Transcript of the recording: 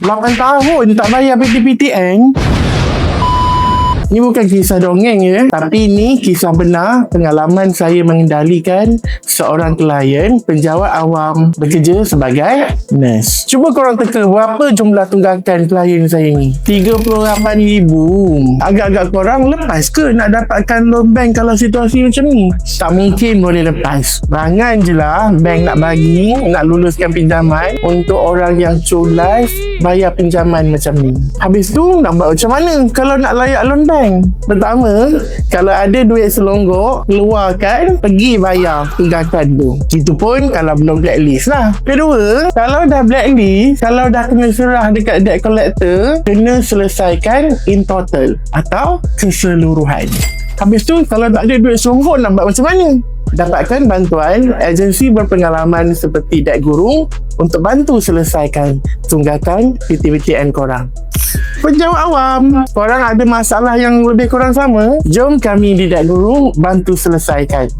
8 tahun tak bayar PTPTN. Ni bukan kisah dongeng ya, tapi ni kisah benar pengalaman saya mengendalikan seorang klien penjawat awam bekerja sebagai nurse. Cuba korang teka berapa jumlah tunggakan klien saya ni? 38,000. Agak-agak korang lepas ke nak dapatkan loan bank kalau situasi macam ni? Tak mungkin boleh lepas. Rangan je lah bank nak bagi, nak luluskan pinjaman untuk orang yang culas bayar pinjaman macam ni. Habis tu nak buat macam mana kalau nak layak loan bank? Pertama, kalau ada duit selonggok, keluarkan, pergi bayar tunggakan tu. Itu pun kalau belum blacklist lah. Kedua, kalau dah blacklist, kalau dah kena serah dekat debt collector, kena selesaikan in total atau keseluruhan. Habis tu, kalau tak ada duit selonggok, nak buat macam mana? Dapatkan bantuan agensi berpengalaman seperti Debt Guru untuk bantu selesaikan tunggakan PTPTN korang. Penjawat awam, korang ada masalah yang lebih kurang sama? Jom kami di Debt Guru bantu selesaikan.